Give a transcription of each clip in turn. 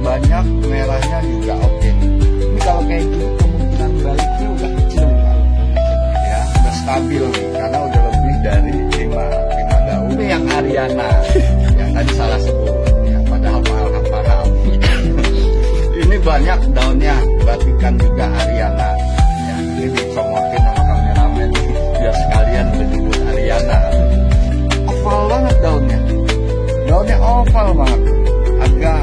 Banyak, merahnya juga oke. Ini kalau kayak gini kemungkinan baliknya udah kecil Pak. Ya, udah stabil nih karena udah lebih dari 5 daun. Ini yang Ariana yang tadi salah sebut ya, padahal paham. Ini banyak daunnya, batikan juga Ariana. Ya, ini dicomokin sama kameramen biar sekalian disebut Ariana. Oval banget daunnya. Daunnya oval banget. Agak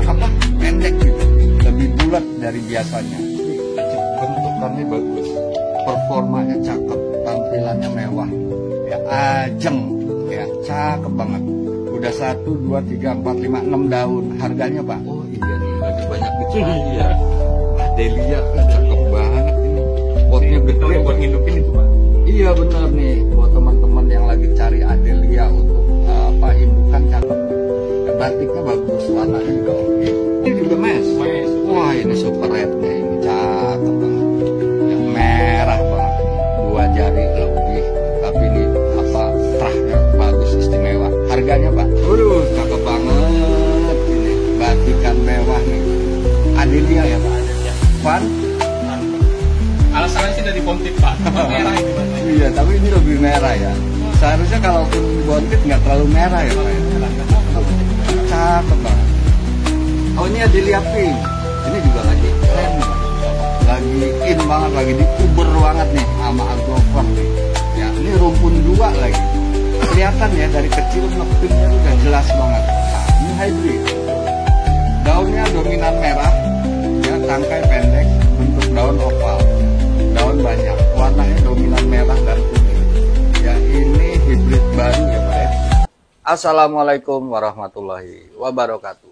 pendek gitu, lebih bulat dari biasanya. Bentukannya bagus, performanya cakep, tampilannya mewah, ya ajeng, ya cakep banget. Udah 1, 2, 3, 4, 5, 6 daun. Harganya Pak? Oh iya nih, lagi banyak bicara ya. Adelia cakep banget ini. Potnya gede buat ngidupin itu Pak. Iya benar nih, buat teman-teman yang lagi cari Adelia untuk indukan cakep. Batiknya bagus, warnanya juga oke. Ini juga mes. Wah ini super rednya ini cakep banget. Yang merah banget. 2 jari lebih. Tapi ini terahnya bagus, istimewa. Harganya Pak? Waduh cakep banget. Ini batikan mewah nih. Adelia ya Pak? Adelia. Van? Alasannya sih dari Bontit Pak. Merah ini Pak. Iya tapi ini lebih merah ya. Seharusnya kalaupun Bontit nggak terlalu merah ya Pak. Cakep banget. Oh ini Adelia Pink. Ini juga lagi keren nih. Lagi in banget, lagi dikuber banget nih sama Agrover nih. Ya ini rumpun 2 lagi. Kelihatan ya dari kecil ngepinknya udah jelas banget. Nah, ini hybrid. Daunnya dominan merah, ya tangkai pendek, bentuk daun oval. Daun banyak, warnanya dominan merah dan kuning. Ya ini hybrid baru ya Pak ya. Assalamualaikum warahmatullahi wabarakatuh.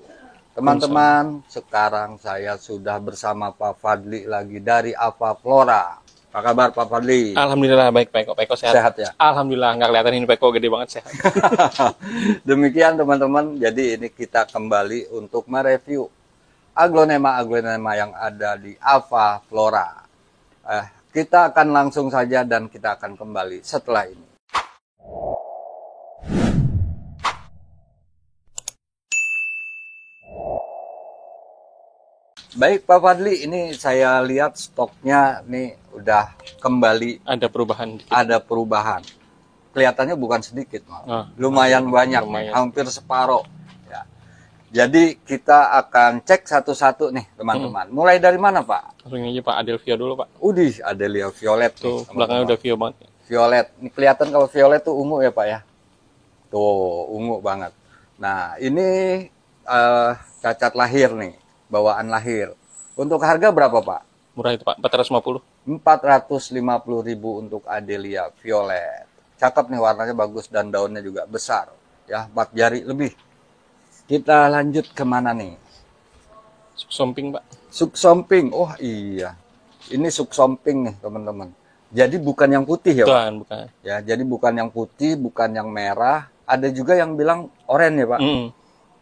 Teman-teman, sekarang saya sudah bersama Pak Fadli lagi dari Ava Flora. Apa kabar Pak Fadli? Alhamdulillah baik Pak Eko. Pak Eko sehat? Sehat ya? Alhamdulillah, nggak kelihatan ini Pak Eko gede banget sehat. Demikian teman-teman, jadi ini kita kembali untuk mereview aglonema yang ada di Ava Flora. Kita akan langsung saja dan kita akan kembali setelah ini. Baik Pak Fadli, ini saya lihat stoknya nih udah kembali. Ada perubahan dikit. Ada perubahan. Kelihatannya bukan sedikit, lumayan banyak, hampir separuh. Ya. Jadi kita akan cek satu-satu nih teman-teman. Mulai dari mana Pak? Langsung aja Pak, Adelphia dulu Pak. Udih, Adelia Violet. Tuh, belakangnya udah vio banget. Violet, ini kelihatan kalau violet tuh ungu ya Pak ya. Tuh, ungu banget. Nah, ini cacat lahir nih. Bawaan lahir. Untuk harga berapa Pak? Murah itu Pak, 450. 450.000 untuk Adelia Violet. Cakep nih, warnanya bagus dan daunnya juga besar. Ya, 4 jari lebih. Kita lanjut kemana nih? Suksomping Pak. Suksomping. Oh iya. Ini suksomping nih teman-teman. Jadi bukan yang putih ya Pak? Bukan. Ya, jadi bukan yang putih, bukan yang merah. Ada juga yang bilang oranye ya Pak?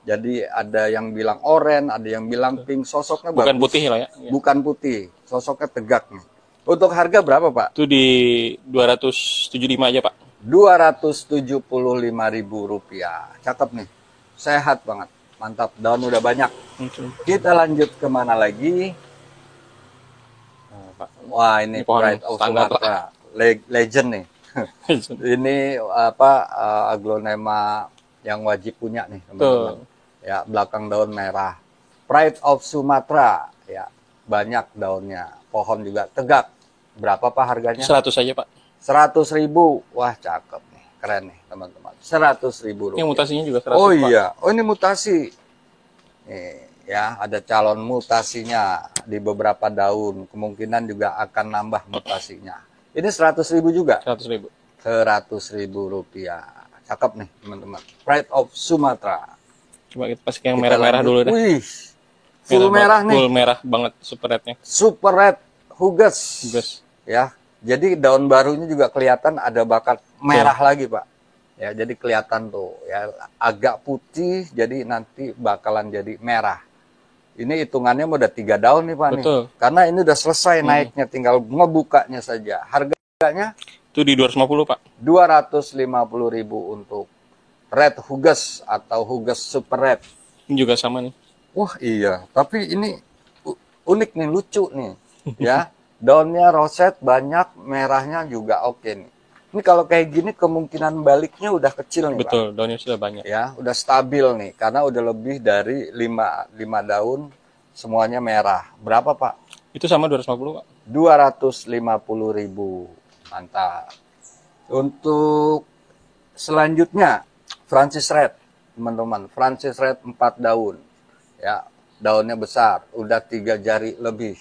Jadi ada yang bilang oranye, ada yang bilang pink. Sosoknya bukan bagus. Putih lah ya. Bukan putih, sosoknya tegak nih. Untuk harga berapa Pak? Itu di 275 aja Pak. 275.000 rupiah. Cakep nih, sehat banget, mantap. Daun udah banyak. Kita lanjut kemana lagi? Wah ini Pride of Sumatra, legend nih. Ini aglonema yang wajib punya nih teman-teman. Ya, belakang daun merah. Pride of Sumatra, ya banyak daunnya. Pohon juga tegak. Berapa Pak harganya? 100 aja Pak. 100.000. Wah cakep nih, keren nih teman-teman. 100.000 rupiah. Yang mutasinya juga 100 Oh Pak. iya, oh ini mutasi. Nih, ya, ada calon mutasinya di beberapa daun, kemungkinan juga akan nambah mutasinya. Ini 100.000 juga. 100.000. 100.000 rupiah. Cakep nih teman-teman. Pride of Sumatera. Coba kita pastikan yang merah-merah dulu dah. Wih, full merah nih. Full merah banget super red-nya. Super red Huges. Huges. Ya, jadi daun barunya juga kelihatan ada bakat merah lagi, Pak. Ya, jadi kelihatan tuh ya, agak putih, jadi nanti bakalan jadi merah. Ini hitungannya udah 3 daun nih, Pak. Betul. Nih. Karena ini udah selesai naiknya, tinggal ngebukanya saja. Harganya itu di 250, Pak. 250.000 untuk red Huges atau Huges super red. Ini juga sama nih. Wah, iya, tapi ini unik nih, lucu nih. Ya, daunnya roset banyak, merahnya juga oke nih. Ini kalau kayak gini kemungkinan baliknya udah kecil nih, Betul, Pak. daunnya sudah banyak. Ya, udah stabil nih karena udah lebih dari 5 daun semuanya merah. Berapa, Pak? Itu sama 250, Pak. 250.000. Mantap. Untuk selanjutnya Francis Red, teman-teman. Francis Red 4 daun. Ya, daunnya besar, udah 3 jari lebih.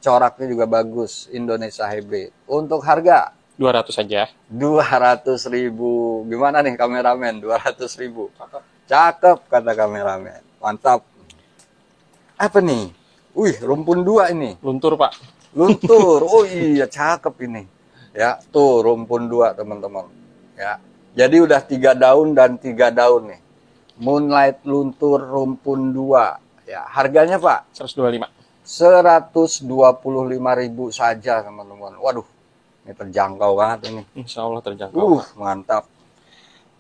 Coraknya juga bagus, Indonesia hybrid. Untuk harga 200 saja. 200.000. Gimana nih kameramen? 200.000. Cakep kata kameramen. Mantap. Apa nih? Wih, rumpun 2 ini. Luntur, Pak. Luntur. Oh iya, cakep ini. Ya, tuh rumpun 2 teman-teman. Ya. Jadi udah 3 daun dan 3 daun nih. Moonlight luntur rumpun 2. Ya, harganya, Pak? 125. 125.000 saja, teman-teman. Waduh. Ini terjangkau banget ini. Insya Allah terjangkau. Mantap.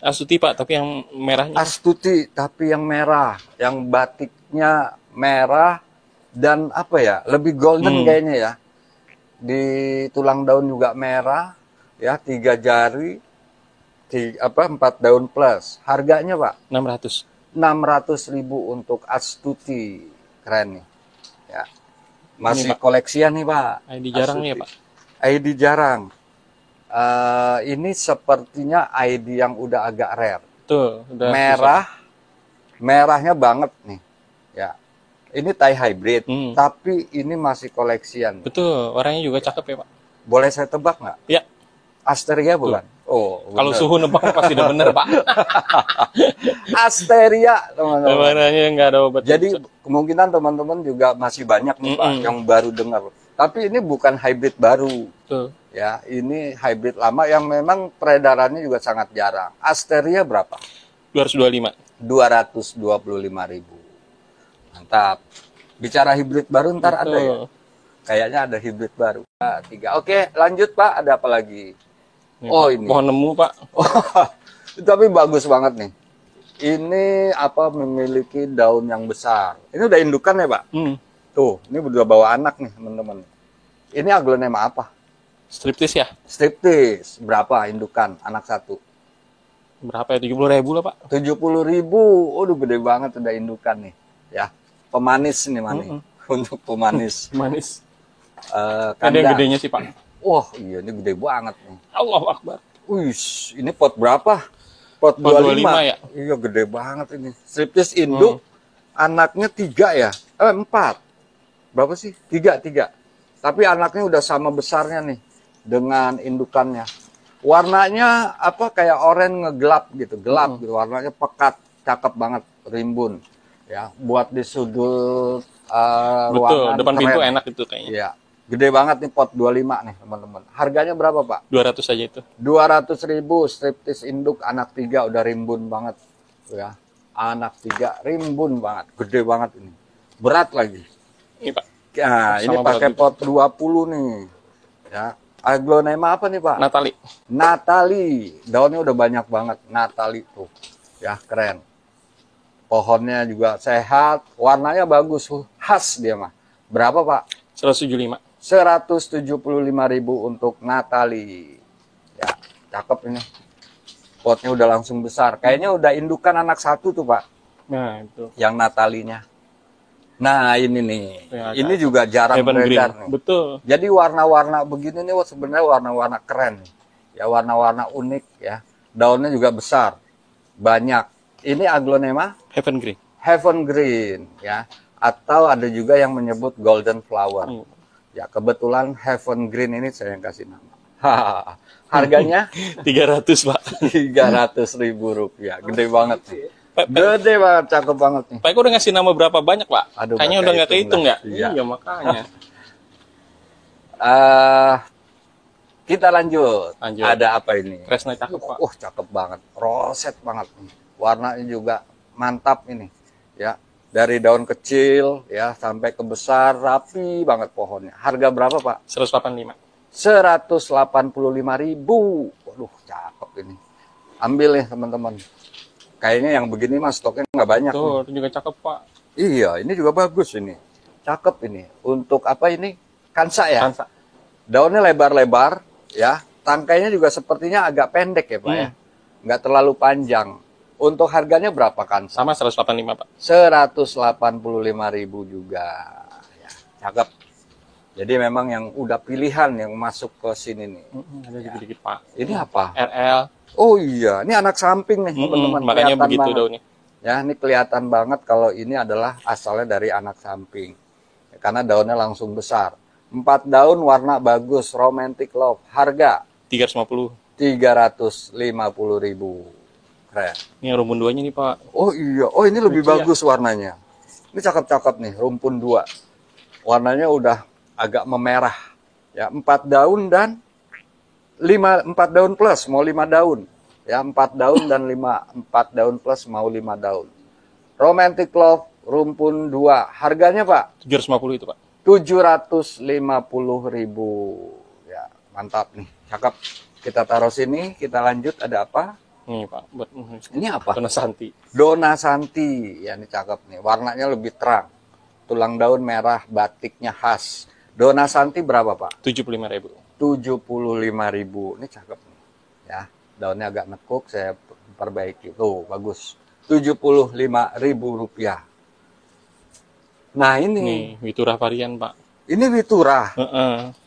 Astuti, Pak, tapi yang merahnya. Astuti, tapi yang merah. Yang batiknya merah dan apa ya, lebih golden kayaknya ya. Di tulang daun juga merah. Ya, 3 jari. 4 daun plus. Harganya, Pak? 600. 600.000 untuk Astuti. Keren nih. Ya. Masih Ini, Pak. koleksian nih, Pak. ID jarang nih ya, Pak. ID jarang. Ini sepertinya ID yang udah agak rare. Tuh, udah Merah, merahnya banget nih. Ya, ini Thai hybrid, tapi ini masih koleksian. Betul, warnanya juga cakep ya, Pak. Boleh saya tebak nggak? Ya. Asteria bukan? Oh, kalau suhu nebak pasti udah bener, Pak. Asteria, teman-teman. Warnanya nggak ada obat. Jadi kemungkinan teman-teman juga masih banyak nih, Pak, yang baru dengar. Tapi ini bukan hybrid baru. Tuh. Ya, ini hybrid lama yang memang peredarannya juga sangat jarang. Asteria berapa? 225. 225.000. Mantap. Bicara hybrid baru ntar ada ya? Kayaknya ada hybrid baru. 3. Oke, lanjut, Pak. Ada apa lagi? Ini, ini. Pohon nemu, Pak. Tapi bagus banget nih. Ini memiliki daun yang besar. Ini udah indukan ya, Pak? Tuh, ini udah bawa anak nih, teman-teman. Ini aglonema apa? Striptis ya? Striptis. Berapa indukan anak 1? Berapa ya? 70.000 lah, Pak. 70.000. Udah gede banget udah indukan nih. Ya, pemanis nih, Mani. Untuk pemanis. Manis. Ada yang gedenya sih, Pak. Wah, iya ini gede banget nih. Allahu Akbar. Wih, ini pot berapa? Pot 25 ya? Iya, gede banget ini. Striptis induk, anaknya 3 ya? 4. Berapa sih? 3. Tapi anaknya udah sama besarnya nih dengan indukannya. Warnanya apa, kayak oranye ngegelap gitu, gelap gitu. Warnanya pekat, cakep banget, rimbun. Ya, buat di sudut ruangan. Betul, depan keren. pintu enak itu kayaknya. Iya. Gede banget nih pot 25 nih, teman-teman. Harganya berapa, Pak? 200 saja itu. 200.000 striptis induk anak 3 udah rimbun banget. Tuh ya. Anak 3 rimbun banget, gede banget ini. Berat lagi. Ini, Pak. Nah, ini pakai pot 20 nih. Ya. Aglonema apa nih, Pak? Natali. Natali. Daunnya udah banyak banget. Natali tuh. Ya, keren. Pohonnya juga sehat, warnanya bagus, khas dia mah. Berapa, Pak? 175. 175.000 untuk Natali. Ya, cakep ini. Potnya udah langsung besar. Kayaknya udah indukan anak 1 tuh, Pak. Nah, itu. Yang Natalinya. Nah, ini nih. Ini juga jarang beredar nih. Betul. Jadi warna-warna begini nih sebenarnya warna-warna keren nih. Ya, warna-warna unik ya. Daunnya juga besar. Banyak. Ini aglonema Heaven Green. Heaven Green ya. atau ada juga yang menyebut golden flower. Hmm. Ya, kebetulan Heaven Green ini saya yang kasih nama. Harganya 300 Pak. Rp300.000. Gede banget nih. Pak, Gede banget, cakep banget nih. Pak Eko udah ngasih nama berapa banyak Pak? Aduh, Kayaknya nggak udah nggak kehitung kehitung ya? lah. Iya. Iya makanya. Kita lanjut. Lanjut. Ada apa ini? Kresna cakep Pak. Cakep banget. Roset banget nih. Warnanya juga mantap ini. Ya, dari daun kecil ya sampai ke besar, rapi banget pohonnya. Harga berapa, Pak? 185. 185.000. Waduh, cakep ini. Ambil nih, teman-teman. Kayaknya yang begini mah stoknya nggak banyak. Tuh, itu juga cakep Pak. Iya, ini juga bagus ini. Cakep ini. Untuk apa ini? Kansa ya? Kansa. Daunnya lebar-lebar, ya. Tangkainya juga sepertinya agak pendek ya, Pak ya. Nggak terlalu panjang. Untuk harganya berapa Kansa? Sama 185 Pak. 185.000 juga. Ya, cakep. Jadi memang yang udah pilihan yang masuk ke sini nih. Ada dikit-dikit Pak. Ini apa? RL. Oh iya, ini anak samping nih, teman-teman. Makanya Kelihatan begitu banget. daunnya. Ya, ini kelihatan banget kalau ini adalah asalnya dari anak samping. Karena daunnya langsung besar. 4 daun warna bagus, romantic love. Harga 350. 350.000. Keren. Ini yang rumpun 2-nya nih Pak. Oh iya, oh ini lebih Lucu ya? bagus warnanya. Ini cakep-cakep nih, rumpun 2. Warnanya udah agak memerah. Ya, 4 daun dan 4 daun plus, mau 5 daun. Ya, 4 daun dan 4 daun plus mau 5 daun. Romantic love, rumpun 2. Harganya, Pak? 750 itu Pak. 750.000. Ya, mantap nih, cakep. Kita taruh sini, kita lanjut. Ada apa? Nih Pak, buat Ini apa? Dona Santi. Dona Santi. Ya, ini cakep nih. Warnanya lebih terang. Tulang daun merah, batiknya khas. Dona Santi berapa, Pak? 75.000. 75.000. Ini cakep nih. Ya, daunnya agak nekuk, saya perbaiki. Tuh, bagus. Rp75.000. Nah, Nih, ini. Witura varian Pak. Ini Witura.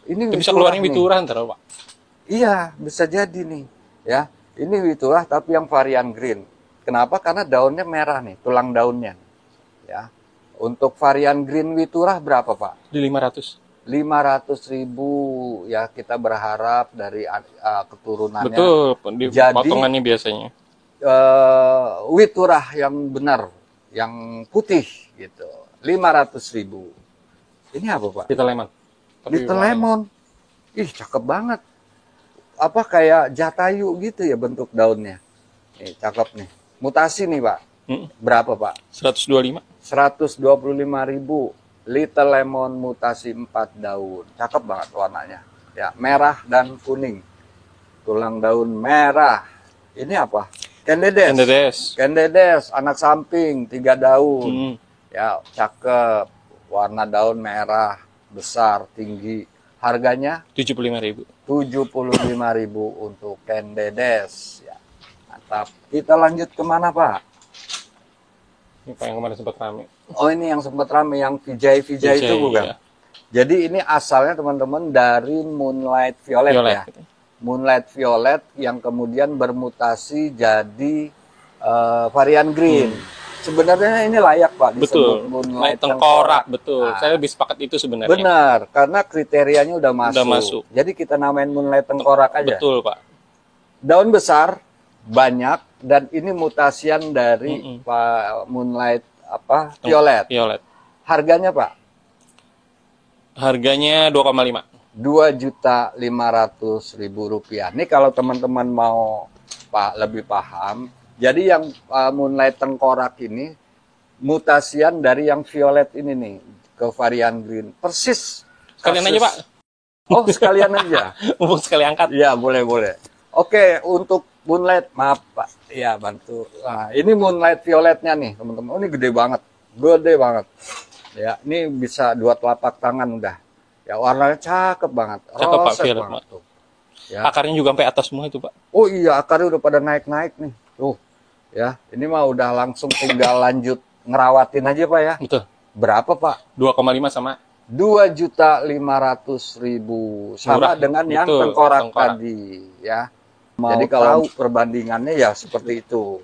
Ini Itu bisa Witura keluarin nih. Witura ntar Pak. Iya, bisa jadi nih. Ya, ini Witura tapi yang varian green. Kenapa? Karena daunnya merah nih, tulang daunnya. Ya. Untuk varian green Witura berapa, Pak? Di 500. 500.000. Ya, kita berharap dari keturunannya. Betul, di Jadi, potongannya biasanya. Witura yang benar, yang putih gitu. 500.000. Ini apa, Pak? Little Lemon. Little Lemon. Ih, cakep banget. Apa kayak jatayu gitu ya bentuk daunnya. Nih, cakep nih. Mutasi nih, Pak. Berapa, Pak? 125. 125.000. Little Lemon mutasi 4 daun. Cakep banget warnanya. Ya, merah dan kuning. Tulang daun merah. Ini apa? Candedes. Candedes. Candedes, anak samping, 3 daun. Ya, cakep. Warna daun merah, besar, tinggi. Harganya 75.000. 75.000 untuk Candedes. Ya, mantap. Kita lanjut kemana, Pak? Ini Pak yang kemarin sempat rame. Oh, ini yang sempat rame, yang Vijay itu bukan? Iya. Jadi ini asalnya teman-teman dari Moonlight Violet, ya. Gitu. Moonlight Violet yang kemudian bermutasi jadi varian green. Sebenarnya ini layak, Pak, disebut Betul. Moonlight Tengkorak, betul. Nah, Saya lebih sepakat itu sebenarnya. benar, karena kriterianya udah masuk. masuk. Jadi kita namain Moonlight Tengkorak aja. Betul, Pak. Daun besar, banyak, dan ini mutasian dari Pak Moonlight Violet. Violet. Harganya, Pak? Harganya 2,5. Rp2.500.000. Ini kalau teman-teman mau lebih paham, jadi yang Moonlight Tengkorak ini mutasian dari yang violet ini nih ke varian green. Persis. Sekalian aja, Pak. Oh, sekalian aja. Mumpung sekali angkat. Iya, boleh. Oke, untuk Moonlight, maaf, Pak. Iya, bantu. Nah, ini Moonlight Violetnya nih, teman-teman. Oh, ini gede banget. Ya, ini bisa 2 telapak tangan udah. Ya, warnanya cakep banget. Cakep, Pak, Roset violet, banget Pak. tuh. Ya. Akarnya juga sampai atas semua itu, Pak. Oh iya, akarnya udah pada naik-naik nih. Tuh, ya. Ini mah udah langsung tinggal lanjut ngerawatin aja, Pak ya. Betul. Berapa, Pak? 2,5 sama. 2.500.000. Sama Murah. dengan yang Betul, tengkorak tengkorak. tadi, ya. Jadi kalau perbandingannya ya seperti itu.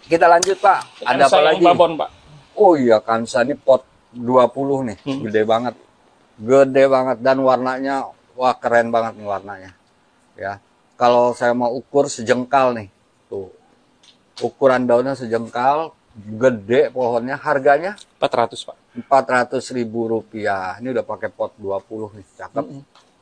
Kita lanjut, Pak. Ada apa Saya lagi? yang babon, Pak. Oh iya, Kansa ini pot 20 nih, gede banget. Gede banget dan warnanya wah keren banget nih warnanya. Ya. Kalau saya mau ukur sejengkal nih. Tuh. Ukuran daunnya sejengkal, gede pohonnya, harganya 400 Pak. Rp400.000. Ini udah pakai pot 20 nih, cakep.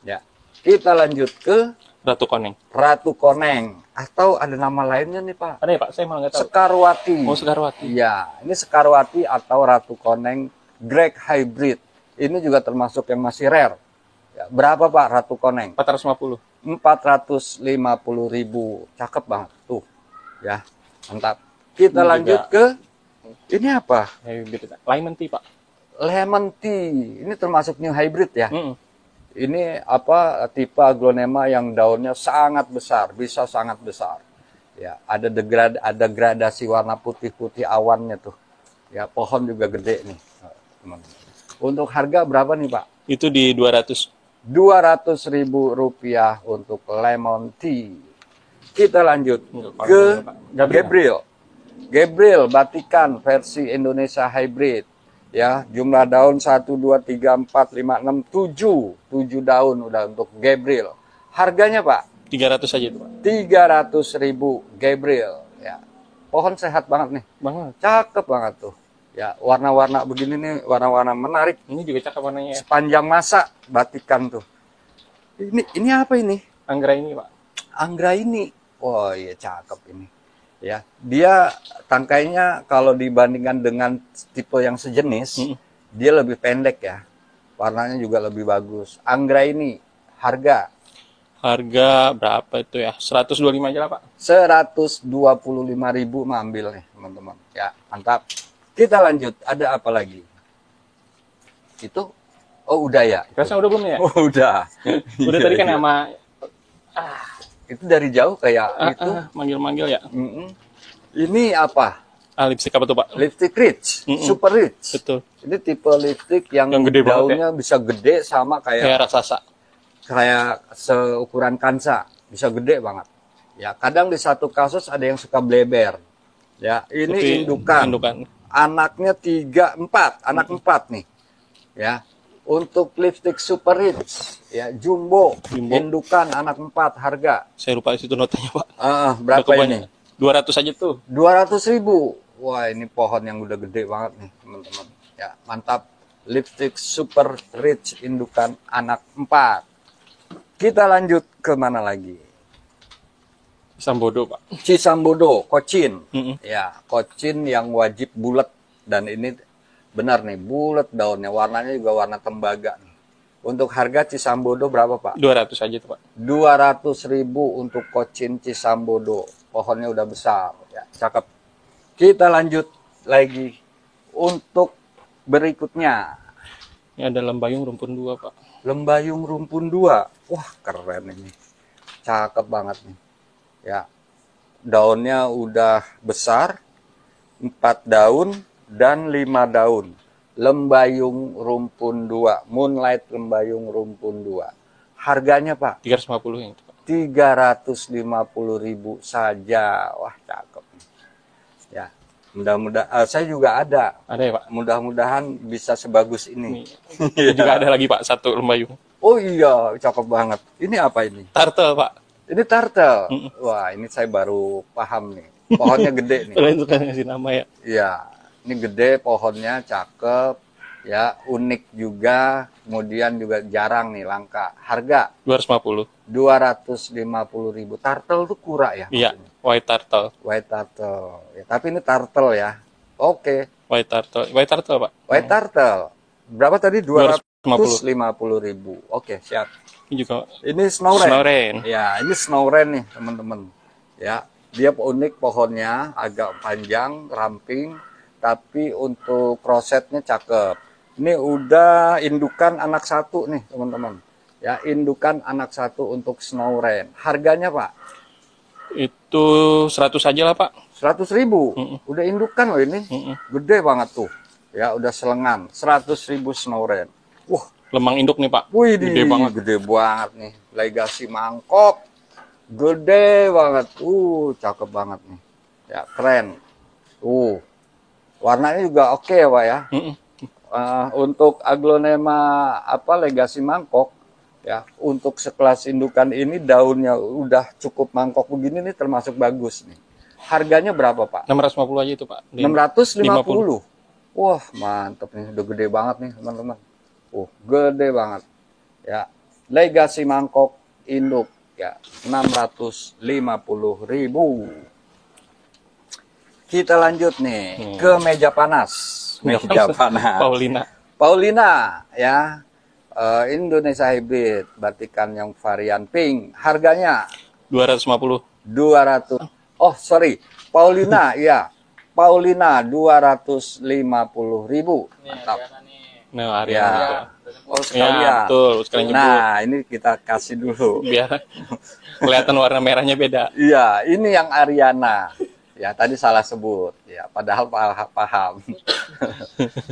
Ya. Kita lanjut ke Ratu Koneng. Ratu Koneng atau ada nama lainnya nih Pak. Ada ya Pak? Saya malah nggak tahu. Sekarwati. Oh, Sekarwati. Iya, ini Sekarwati atau Ratu Koneng Greg Hybrid. Ini juga termasuk yang masih rare. Ya, berapa Pak Ratu Koneng? 450. 450.000. Cakep banget tuh. Ya, mantap. Kita Ini lanjut juga ke ini apa? Hybrid. Lemon tea Pak. Lemon tea. Ini termasuk new hybrid ya. Mm-mm. Ini apa tipe aglonema yang daunnya sangat besar, bisa sangat besar. Ya, ada gradasi warna putih-putih awannya tuh. Ya, pohon juga gede nih. Untuk harga berapa nih, Pak? Itu di 200. Rp200.000 untuk lemon tea. Kita lanjut ke Gabriel. Gabriel Batikan versi Indonesia hybrid. Ya, jumlah daun 1, 2, 3, 4, 5, 6, 7. 7 daun udah untuk Gabriel. Harganya, Pak? 300 aja itu Pak. 300.000 Gabriel. Ya. Pohon sehat banget nih. Banget. Cakep banget tuh. Ya, warna-warna begini nih, warna-warna menarik. Ini juga cakep warnanya ya. Sepanjang masa Batikan tuh. Ini apa ini? Anggra ini Pak. Anggra ini. Oh iya, cakep ini. Ya, dia tangkainya kalau dibandingkan dengan tipe yang sejenis, dia lebih pendek ya. Warnanya juga lebih bagus. Anggra ini harga Berapa itu ya? 125 aja lah Pak. 125.000 mah ambil nih, teman-teman. Ya, mantap. Kita lanjut. Ada apa lagi? Itu oh udah ya. Rasanya udah belum ya? Oh, udah. Udah Iya, tadi kan iya. sama Itu dari jauh kayak itu. manggil-manggil ya. Ini apa? Lipstick apa tuh Pak? Lipstick rich, super rich. Betul. Ini tipe lipstick yang Yang gede banget daunnya bisa gede sama Kayak kayak raksasa. seukuran kansa, bisa gede banget. Ya, kadang di satu kasus ada yang suka bleber. Ya, ini Tapi indukan. Anaknya 3, 4, anak 4 nih. Ya. Untuk lipstick super rich, ya jumbo, indukan anak 4 harga. Saya lupa situ notanya Pak. Berapa ini? 200 aja tuh. 200.000. Wah, ini pohon yang udah gede banget nih, teman-teman. Ya, mantap. Lipstick super rich indukan anak 4. Kita lanjut ke mana lagi? Sambodo Pak. Cisambodo, Kocin. Ya, Kocin yang wajib bulat dan ini benar nih, bulat daunnya, warnanya juga warna tembaga nih. Untuk harga Cisambodo berapa, Pak? 200 aja tuh Pak. 200.000 untuk Kocin Cisambodo. Pohonnya udah besar, ya, cakep. Kita lanjut lagi untuk berikutnya. Ini ada lembayung rumpun 2 Pak. Lembayung rumpun 2. Wah, keren ini. Cakep banget nih. Ya. Daunnya udah besar. 4 daun dan 5 daun. Lembayung rumpun 2. Moonlight lembayung rumpun 2. Harganya, Pak? 350 yang itu Pak. 350.000 saja. Wah, cakep. Ya. Mudah-mudahan saya juga ada. Ada ya Pak? Mudah-mudahan bisa sebagus ini. Ini juga ada lagi Pak, satu lembayung. Oh iya, cakep banget. Ini apa ini? Turtle Pak. Ini turtle. Wah, ini saya baru paham nih. Pohonnya gede nih. Kalian suka ngasih nama ya? Iya, ini gede pohonnya, cakep. Ya, unik juga. Kemudian juga jarang nih, langka. Harga 250. 250.000. Turtle tuh kura ya? Iya, white turtle. White turtle. Ya, tapi ini turtle ya. Oke. White turtle. White turtle Pak. White turtle. Berapa tadi? 250. 250.000. Oke, siap. Ini juga Ini snow rain. snow rain. Ya, ini snow rain nih, teman-teman. Ya, dia unik pohonnya, agak panjang, ramping, tapi untuk rosetnya cakep. Ini udah indukan anak 1 nih, teman-teman. Ya, indukan anak 1 untuk snow rain. Harganya, Pak? Itu 100 aja lah Pak. 100.000. Udah indukan loh ini. Gede banget tuh. Ya, udah selengan. 100.000 snow rain. Wah, Lemang induk nih Pak. wih, Gede banget. Gede banget nih. Legasi mangkok. Gede banget. Cakep banget nih. Ya, keren. Warnanya juga oke ya Pak ya. Mm-mm. Untuk aglonema legasi mangkok ya, untuk sekelas indukan ini daunnya udah cukup mangkok begini nih, termasuk bagus nih. Harganya berapa Pak? 650 aja itu Pak. 650. Wah mantep nih, udah gede banget nih teman-teman. Gede banget ya. Legasi mangkok induk ya, 650.000. Kita lanjut nih ke meja panas. Meja panas. Paulina ya, Indonesia hybrid batikan yang varian pink. Harganya 250. 200. Oh sorry, Paulina ya, Paulina 250.000. Mantap. Nah, Ya. Ariana. Oh Ya, sekalian. betul. Sekalian nyebut. Nah ini kita kasih dulu. Biar kelihatan warna merahnya beda. Iya, ini yang Ariana. Ya, tadi salah sebut. Ya, padahal paham.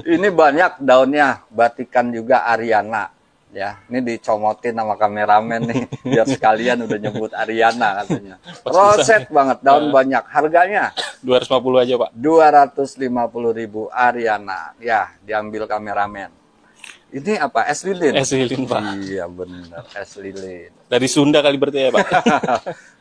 Ini banyak daunnya, batikan juga Ariana. Ya, ini dicomotin sama kameramen nih, biar sekalian udah nyebut Ariana katanya. Roset banget, daun banyak. Harganya 250 aja Pak. 250.000 Ariana. Ya, diambil kameramen. Ini apa? Es lilin? Es lilin Pak. Iya, benar. Es lilin. Dari Sunda kali berarti ya Pak.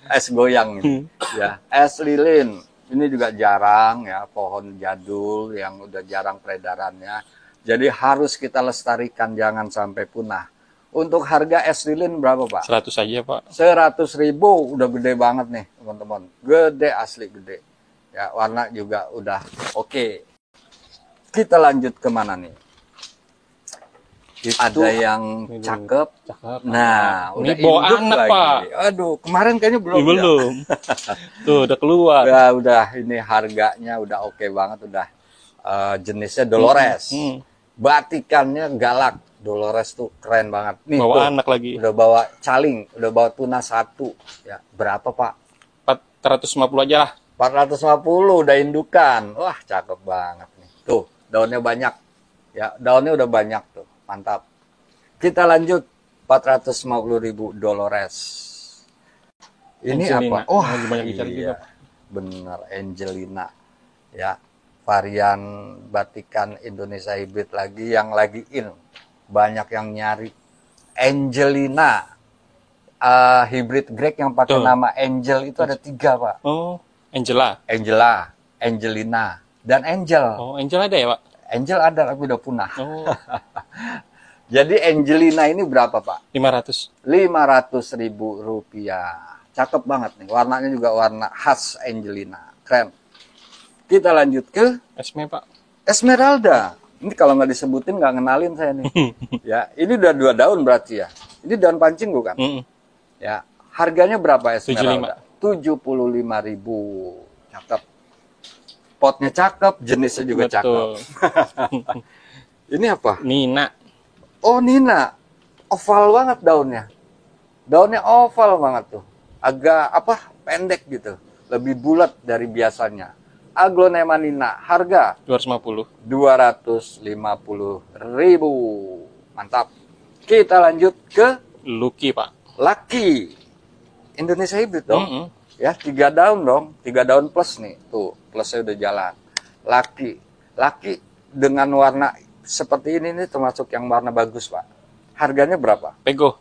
Es goyang ini. Ya, es lilin. Ini juga jarang ya, pohon jadul yang udah jarang peredarannya. Jadi harus kita lestarikan, jangan sampai punah. Untuk harga es lilin berapa Pak? 100 aja Pak. 100.000, udah gede banget nih teman-teman. Gede, asli gede. Ya, warna juga udah oke. Kita lanjut kemana nih? Ada yang cakep. Cakep. Nah, Ini udah bawa induk anak lagi. Pak. Aduh, kemarin kayaknya belum. Ini belum. Tuh udah keluar. Ya udah, ini harganya udah oke banget, udah jenisnya Dolores. Batikannya galak. Dolores tuh keren banget. Nih, Bawa tuh, anak lagi. udah bawa caling, udah bawa tuna 1. Ya, berapa Pak? 450 aja lah. 450 udah indukan. Wah, cakep banget nih. Tuh, daunnya banyak. Ya, daunnya udah banyak tuh. Mantap. Kita lanjut, 450.000 Dolores. Ini Angelina. apa? Oh, Lagi banyak dicari juga. Bener, Angelina. Ya, varian batikan Indonesia hybrid lagi yang lagi in. Banyak yang nyari. Angelina. Hybrid grade yang pakai Tuh. nama Angel itu ada 3 Pak. Oh, Angela. Angela, Angelina, dan Angel. Oh, Angela ada ya Pak? Angel ada tapi udah punah. Oh, Jadi Angelina ini berapa Pak? 500. 500.000 rupiah. Cakep banget nih. Warnanya juga warna khas Angelina. Keren. Kita lanjut ke Esme Pak. Esmeralda. Ini kalau nggak disebutin nggak ngenalin saya nih. Ya, ini udah 2 daun berarti ya. Ini daun pancing bukan? Ya, harganya berapa Esmeralda? 75.000. Cakep. Potnya cakep, jenisnya juga cakep. Betul. Ini apa? Nina. Oh, Nina. Oval banget daunnya. Daunnya oval banget tuh. Agak pendek gitu. Lebih bulat dari biasanya. Aglonema Nina. Harga 250. 250.000. Mantap. Kita lanjut ke Lucky Pak. Lucky. Indonesia hybrid dong. Ya, 3 daun dong. 3 daun plus nih. Tuh, plusnya udah jalan. Lucky. Lucky dengan warna seperti ini nih termasuk yang warna bagus, Pak. Harganya berapa? Pego.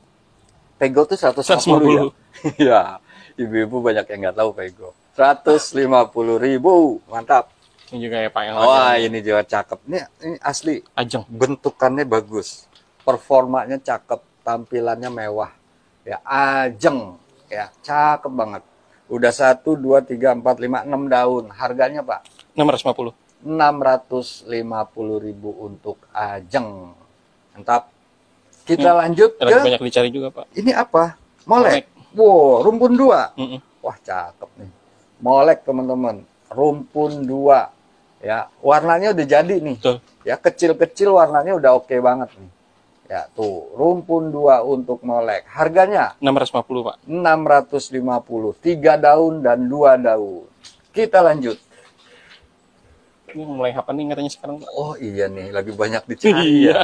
Pego tuh 150 ya? Iya. Ibu-ibu banyak yang nggak tahu Pego. 150.000. Mantap. Ini juga ya Pak yang Wah, lagi. ini juga cakep. Ini asli. Ajeng. Bentukannya bagus. Performanya cakep. Tampilannya mewah. Ya, ajeng. Ya, cakep banget. Udah 1, 2, 3, 4, 5, 6 daun. Harganya Pak? 650. 650.000 untuk ajeng. Mantap. Kita lanjut Lagi ke banyak dicari juga Pak. ini apa? Molek. Wow, rumpun 2. Wah, cakep nih. Molek teman-teman. Rumpun 2. Ya, warnanya udah jadi nih. Betul. Ya, kecil-kecil warnanya udah oke banget nih. Ya, tuh, rumpun 2 untuk molek. Harganya 650 Pak. 650. 3 daun dan 2 daun. Kita lanjut. Ini mulai apa nih katanya sekarang Pak? Oh iya nih, lagi banyak dicari ya. Iya.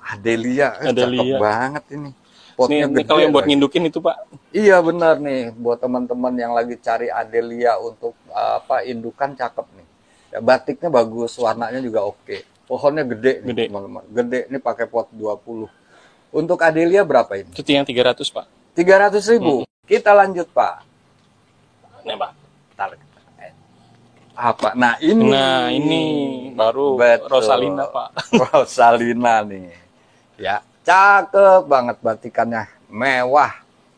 Adelia, cakep Adelia. banget ini. Potnya Ini gede kalau yang buat lagi. ngindukin itu Pak. Iya benar nih, buat teman-teman yang lagi cari Adelia untuk indukan cakep nih. Ya, batiknya bagus, warnanya juga oke. Pohonnya gede nih, Gede. teman-teman. Gede, ini pakai pot 20. Untuk Adelia berapa ini? Itu yang 300 Pak. 300.000. Kita lanjut, Pak. Nih Pak. Tarik. Apa? Nah, ini. Nah ini baru Betul. Rosalina Pak. Rosalina nih. Ya, cakep banget batikannya. Mewah.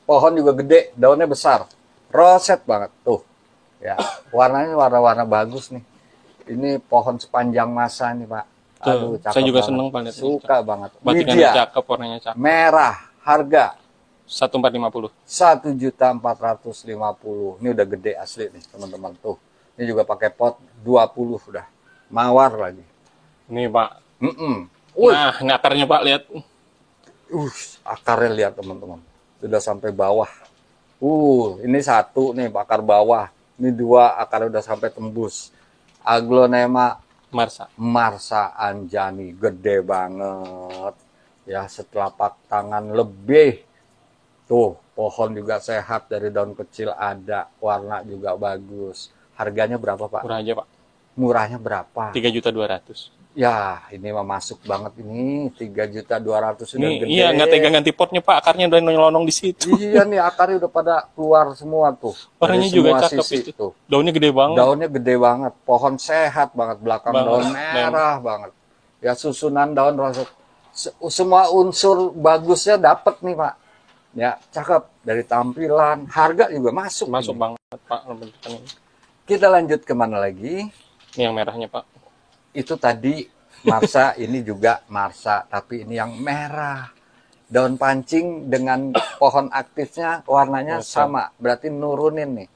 Pohon juga gede, daunnya besar. Roset banget tuh. Ya, warnanya warna-warna bagus nih. Ini pohon sepanjang masa nih, Pak. Aduh, Tuh, cakep saya juga banget. seneng Pak lihat ini. Suka banget. Batikannya Widya, cakep, warnanya cakep. merah, harga 1450. 1.450.000. Ini udah gede asli nih, teman-teman tuh. Ini juga pakai pot 20 udah. Mawar lagi. Nih Pak. Wih, Nah, ini akarnya Pak lihat. akarnya lihat teman-teman. Sudah sampai bawah. Ini satu nih akar bawah. Ini dua akar udah sampai tembus. Aglonema Marsa Anjani, gede banget. Ya, setelapak tangan lebih. Tuh, pohon juga sehat, dari daun kecil ada, warna juga bagus. Harganya berapa, Pak? Murah aja Pak. Murahnya berapa? 3.200.000. Ya, ini mah masuk banget ini. 3.200.000 sudah Ini gede. iya nggak tega ganti potnya Pak, akarnya udah nyelonong di situ. Iya nih, akarnya udah pada keluar semua tuh. Warnanya Dari juga semua cakep sisi itu. tuh. Daunnya gede banget. Daunnya gede banget, pohon sehat banget, belakang Banget. daun merah banget. Ya, susunan daun rasa semua unsur bagusnya dapet nih, Pak. Ya, cakep dari tampilan, harga juga masuk. Masuk ini. banget Pak bentukan ini. Kita lanjut kemana lagi? Ini yang merahnya Pak. Itu tadi Marsa, ini juga Marsa, tapi ini yang merah. Daun pancing dengan pohon aktifnya warnanya Betul. sama, berarti nurunin nih.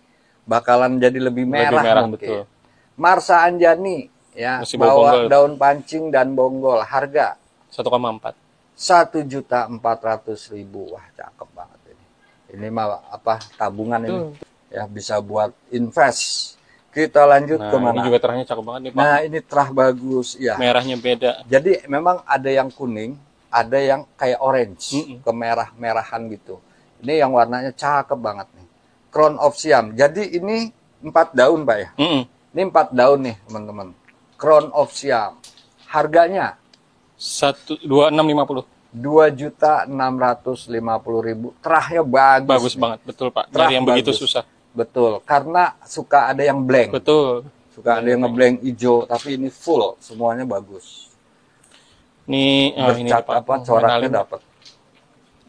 Bakalan jadi lebih merah, mungkin. betul. Marsa Anjani ya, Masih bawa bawa bonggol. daun pancing dan bonggol. Harga 1,4. 1.400.000. Wah, cakep banget ini. Ini mah apa, tabungan ini. Ya, bisa buat invest. Kita lanjut Nah, kemana? ini juga terangnya cakep banget nih Pak. Nah, ini terah bagus, ya. Merahnya beda. Jadi memang ada yang kuning, ada yang kayak orange, Mm-mm. kemerah-merahan gitu. Ini yang warnanya cakep banget nih. Crown of Siam. Jadi ini 4 daun, Pak ya. Mm-mm. Ini 4 daun nih, teman-teman. Crown of Siam. Harganya 2650. 2.650.000. Terahnya bagus. Bagus nih. banget, betul Pak. Terah Dari yang begitu bagus. susah. Betul, karena suka ada yang blank. Betul. Suka ada yang ngeblank hijau, tapi ini full, semuanya bagus. Ini ini Bercat Pak. apa, coraknya dapat.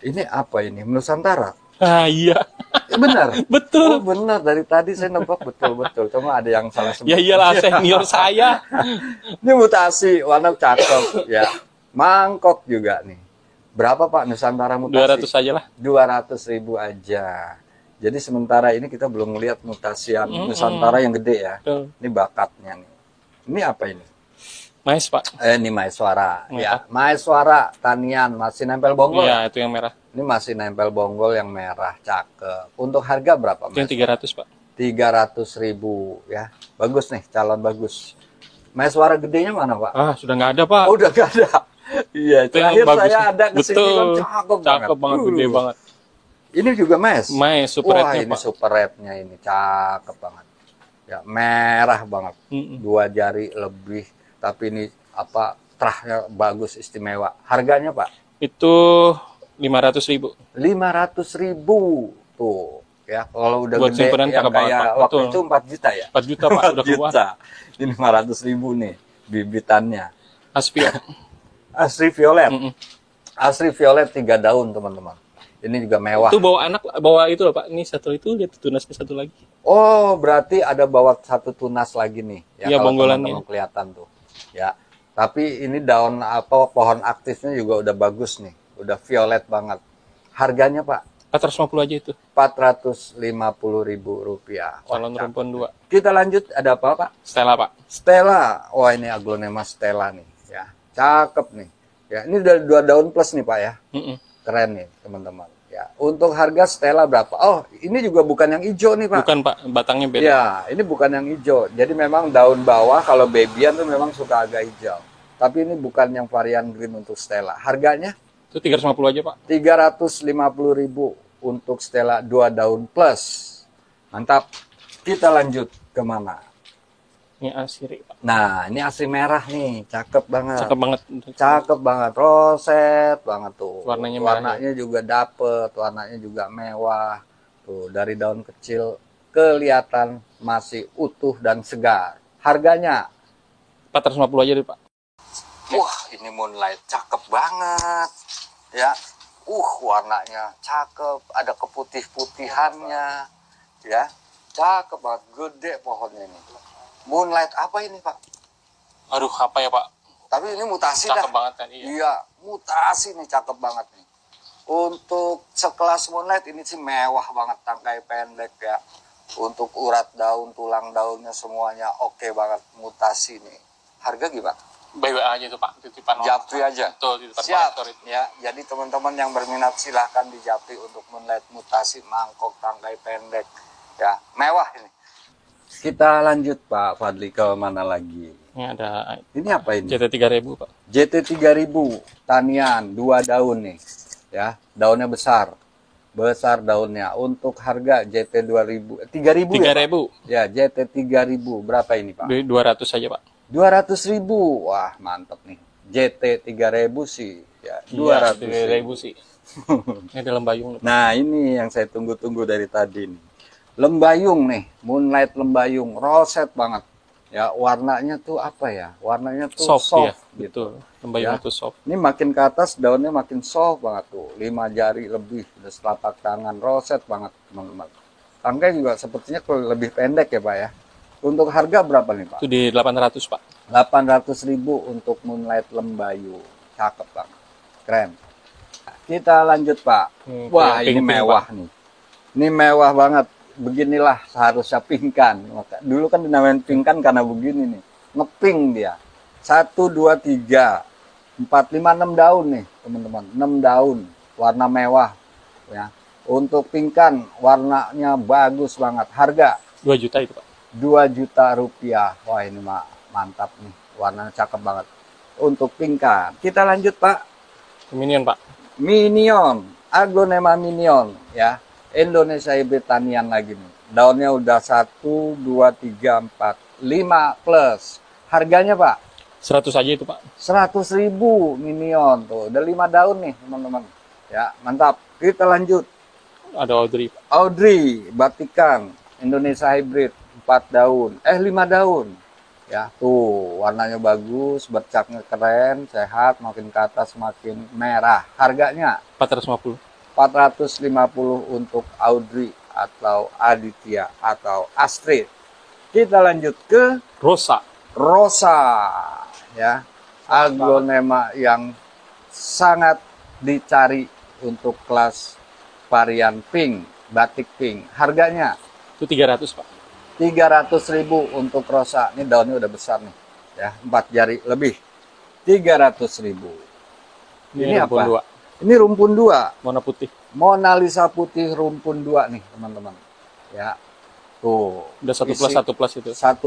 Ini apa ini? Nusantara. Ah iya. Benar. Betul. Oh, benar. Dari tadi saya nebak betul-betul. Cuma ada yang salah sebut. Ya iyalah senior saya. Ini mutasi, warna cakep ya. Mangkok juga nih. Berapa Pak Nusantara mutasi? 200 aja lah. 200.000 aja. Jadi sementara ini kita belum melihat mutasian Nusantara yang gede ya. Betul. Ini bakatnya nih. Ini apa ini? Mais Pak. Ini maeswara. Ya, maeswara tanian masih nempel bonggol. Iya, itu yang merah. Ini masih nempel bonggol yang merah, cakep. Untuk harga berapa, Itu yang Mas? 300 Pak. 300.000 ya. Bagus nih, calon bagus. Maeswara gedenya mana, Pak? Ah, sudah nggak ada Pak. Oh, udah gak ada. Iya, Itu yang terakhir bagus. saya ada kesini Betul. kan cakep Cakep banget, gede banget. Ini juga mes. Mais super Wah, red-nya, ini Pak. super red-nya ini cakep banget. Ya, merah banget. Mm-mm. 2 jari lebih, tapi ini apa, terahnya bagus, istimewa. Harganya, Pak? Itu 500.000. 500.000 tuh. Ya, kalau udah Buat gede simpenan yang cakep banget, kayak Pak. waktu Betul. itu 4 juta ya? 4 juta Pak, udah 4 keluar. juta. Ini 500.000 nih bibitannya. Aspio. Asri Violet. Mm-mm. Asri Violet 3 daun, teman-teman. Ini juga mewah. Itu bawa anak, bawa itu loh Pak. Ini satu itu, lihat tunasnya satu lagi. Oh, berarti ada bawa satu tunas lagi nih. Ya, Iya, kalau bonggolannya. teman-teman kelihatan tuh. Ya. Tapi ini daun apa, pohon aktifnya juga udah bagus nih. Udah violet banget. Harganya, Pak? 450 aja itu. Rp450.000. Wah, Calon cakep. perempuan 2. Kita lanjut, ada apa, Pak? Stella Pak. Stella. Wah, ini aglonema Stella nih. Ya, cakep nih. Ya, ini udah 2 daun plus nih, Pak ya. Mm-mm. Keren nih, teman-teman. Ya, untuk harga Stella berapa? Oh, ini juga bukan yang hijau nih, Pak. Bukan Pak, batangnya beda. Ya, ini bukan yang hijau. Jadi memang daun bawah kalau babyan tuh memang suka agak hijau. Tapi ini bukan yang varian green untuk Stella. Harganya Itu 350 aja Pak. 350.000 untuk Stella 2 daun plus. Mantap. Kita lanjut kemana? Ini asiri, Pak. Nah, ini asli merah nih, cakep banget. Cakep banget. Cakep banget, roset banget tuh. Warnanya merah, Warnanya juga dapet, warnanya juga mewah. Tuh, dari daun kecil kelihatan masih utuh dan segar. Harganya 450 aja deh, Pak. wah, ini Moonlight cakep banget. Ya. Warnanya cakep, ada keputih-putihannya. Ya. Cakep banget, gede pohonnya ini. Moonlight apa ini, Pak? Aduh, apa ya, Pak? Tapi ini mutasi Cakep dah. banget kan, iya. Iya, mutasi nih, cakep banget nih. Untuk sekelas Moonlight ini sih mewah banget, tangkai pendek ya. Untuk urat daun, tulang daunnya semuanya oke banget, mutasi nih. Harga gimana? BWA aja tuh, Pak. Titipan Japri aja. Betul, titipan Siap kolektor itu. ya. Jadi teman-teman yang berminat silahkan di Japri untuk Moonlight mutasi mangkok tangkai pendek ya. Mewah ini. Kita lanjut Pak Fadli ke mana lagi? Ini ada Ini apa ini? JT 3000, Pak. JT 3000 tanian 2 daun nih ya, daunnya besar daunnya. Untuk harga JT 3000 ya, 3000. ya JT 3000 berapa ini Pak? 200 aja, Pak. 200.000. Wah mantep nih, JT 3000 sih ya, 200.000 sih. Ini ada lembayung. Nah ini yang saya tunggu-tunggu dari tadi nih, lembayung nih, Moonlight lembayung, roset banget ya. Warnanya tuh apa ya, warnanya tuh soft ya, gitu. betul. Lembayung Ya. itu soft. Ini makin ke atas daunnya makin soft banget tuh, 5 jari lebih, udah selapak tangan, roset banget teman-teman. Tangkai juga sepertinya lebih pendek ya Pak ya. Untuk harga berapa nih Pak? Itu di 800, Pak. 800.000 untuk Moonlight lembayung, cakep banget, keren. Kita lanjut Pak. Wah ini pink, mewah Pak. nih, ini mewah banget. Beginilah seharusnya pingkan. Dulu kan dinamain pingkan karena begini nih, ngeping dia. 1, 2, 3, 4, 5, 6 daun nih teman-teman, 6 daun, warna mewah ya. Untuk pingkan warnanya bagus banget. Harga 2 juta itu, Pak. 2 juta rupiah. Wah ini mantap nih, warnanya cakep banget untuk pingkan. Kita lanjut Pak. Minion, Pak. Minion, Aglonema Minion ya, Indonesia hybrid tanian lagi nih. Daunnya udah 1, 2, 3, 4, 5 plus. Harganya Pak 100 aja itu, Pak. 100.000 Minion tuh. Udah 5 daun nih teman-teman. Ya mantap. Kita lanjut. Ada Audrey, Pak. Audrey batikan Indonesia hybrid 4 daun. 5 daun. Ya tuh warnanya bagus, bercaknya keren, sehat, makin ke atas makin merah. Harganya 450. 450 untuk Audrey atau Aditya atau Astrid. Kita lanjut ke Rosa. Rosa ya, Aglonema yang sangat dicari untuk kelas varian pink, batik pink. Harganya Itu 300, Pak. 300.000 untuk Rosa. Ini daunnya udah besar nih ya, 4 jari lebih. 300.000. Ini rumpun apa? 2. Ini rumpun 2. Warna putih. Mona Lisa putih rumpun 2 nih teman-teman ya. Tuh Udah 1 plus isi 1 plus itu. 1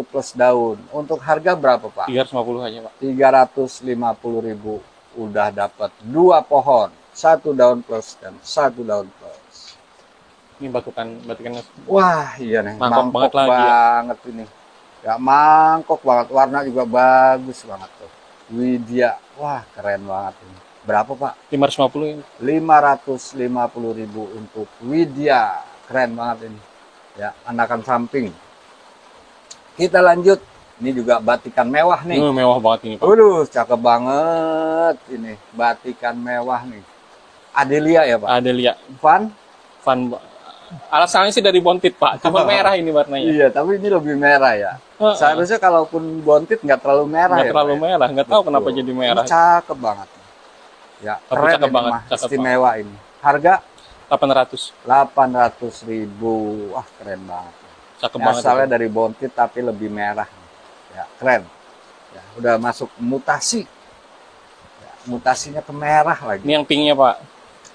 plus daun. Untuk harga berapa Pak? 350 aja, Pak. 350.000 udah dapat 2 pohon, 1 daun plus dan 1 daun plus. Ini batikannya. Wah iya nih, Mangkok mangkok banget lagi ya. banget ini ya, mangkok banget, warna juga bagus banget tuh. Widya, wah keren banget ini. Berapa Pak? 550 ini. 550.000 untuk Widya, keren banget ini ya, anakan samping. Kita lanjut, ini juga batikan mewah nih. Mewah banget ini, Pak. Waduh, cakep banget ini, batikan mewah nih. Adelia ya Pak? Adelia. Van? Alasannya sih dari Bontit, Pak. Cuma merah ini warnanya. Iya, tapi ini lebih merah ya. Seharusnya kalaupun bontit nggak terlalu merah Nggak ya. terlalu Pak, ya? merah. Nggak tahu Betul. kenapa jadi merah. Ini cakep banget. Ya, Tapi keren cakep ini banget, mah, cakep istimewa ini. Harga 800. 800.000. Wah, keren banget. Cakep Ini banget. asalnya itu. dari bontit tapi lebih merah. Ya, keren. Ya, udah masuk mutasi. Ya, mutasinya ke merah lagi. Ini yang pinknya, Pak.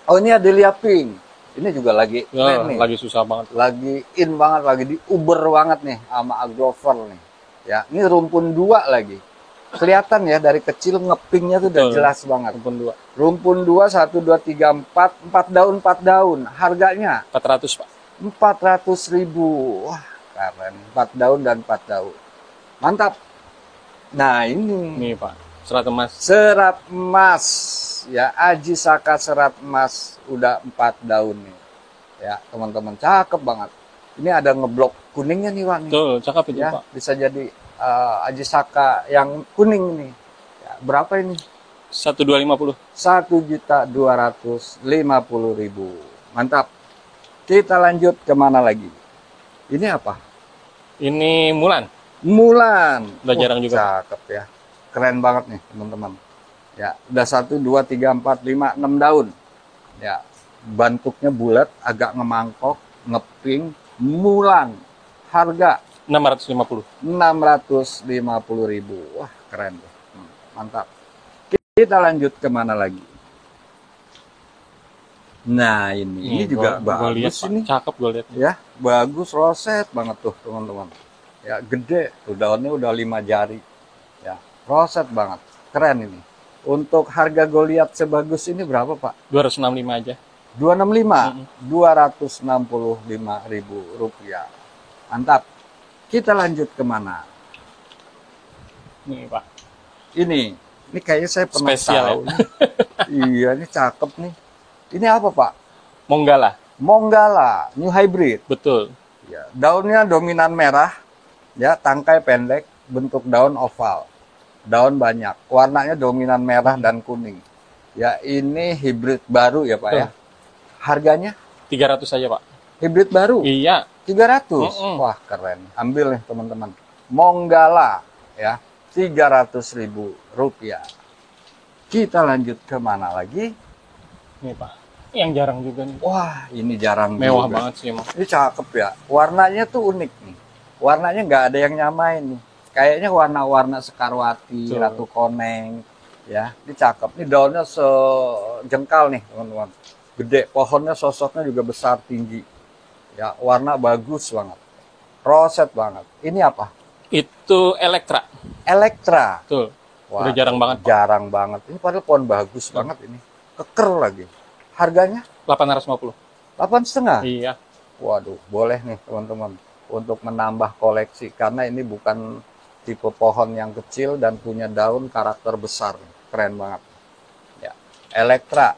Oh, ini Adelia Pink. Ini juga lagi keren nih. Lagi susah banget. Lagi in banget, lagi di Uber banget nih sama Agrover nih. Ya, ini rumpun 2 lagi. Kelihatan ya dari kecil ngepingnya tuh udah Betul. jelas banget. Rumpun 2. Rumpun 2 1 2 3 4 4 daun. Harganya 400, Pak. 400.000. Wah, keren. 4 daun dan 4 daun. Mantap. Nah, ini Nih Pak, serat emas. serat emas. Ya, Aji Saka serat emas udah 4 daun nih. Ya, teman-teman, cakep banget. Ini ada ngeblok kuningnya nih, Wak. Nih. Betul, cakep itu Ya, Pak. bisa jadi Aji Saka yang kuning nih. Ya, berapa ini? 1250. 1.250.000. Mantap. Kita lanjut kemana lagi? Ini apa? Ini Mulan. Mulan. Udah jarang juga. Cakep ya. Keren banget nih, teman-teman. Ya, udah 1, 2, 3, 4, 5, 6 daun. Ya, bentuknya bulat, agak ngemangkok, ngeping. Mulan. Harga 650. 650.000. Wah, keren tuh. Mantap. Kita lanjut kemana lagi? Nah, ini Nih, juga gua lihat, bagus Pak. ini. Cakep gue lihat. Ya, bagus, roset banget tuh, teman-teman. Ya, gede. Tuh daunnya udah 5 jari. Ya, roset banget. Keren ini. Untuk harga Goliath sebagus ini berapa, Pak? 265 aja. 265. 265.000 rupiah. Mantap. Kita lanjut kemana? Nih Pak. Ini kayaknya saya pernah Spesial, tahu. Iya, ini cakep nih. Ini apa, Pak? Monggala. Monggala, new hybrid. Betul. Ya, daunnya dominan merah, ya, tangkai pendek, bentuk daun oval. Daun banyak, warnanya dominan merah dan kuning. Ya, ini hybrid baru ya, Pak ya. Harganya 300 aja Pak. hybrid baru. Iya. 300. Wah, keren. Ambil nih, teman-teman. Monggala ya, 300.000 rupiah. Kita lanjut ke mana lagi? Nih Pak. Yang jarang juga nih. Wah, ini jarang Mewah juga. banget sih emang. Ini cakep ya. Warnanya tuh unik nih. Warnanya nggak ada yang nyamain nih. Kayaknya warna-warna sekarwati, Betul. ratu koneng. Ya, ini cakep. Ini daunnya sejengkal nih, teman-teman. Gede, pohonnya sosoknya juga besar, tinggi. Ya, warna bagus banget. Roset banget. Ini apa? Itu Elektra. Elektra. Betul. Wah, Udah jarang banget Pak. jarang banget. Ini padahal pohon bagus banget ini. Keker lagi. Harganya 850. 8,5. Iya. Waduh, boleh nih teman-teman untuk menambah koleksi karena ini bukan tipe pohon yang kecil dan punya daun karakter besar. Keren banget. Ya. Elektra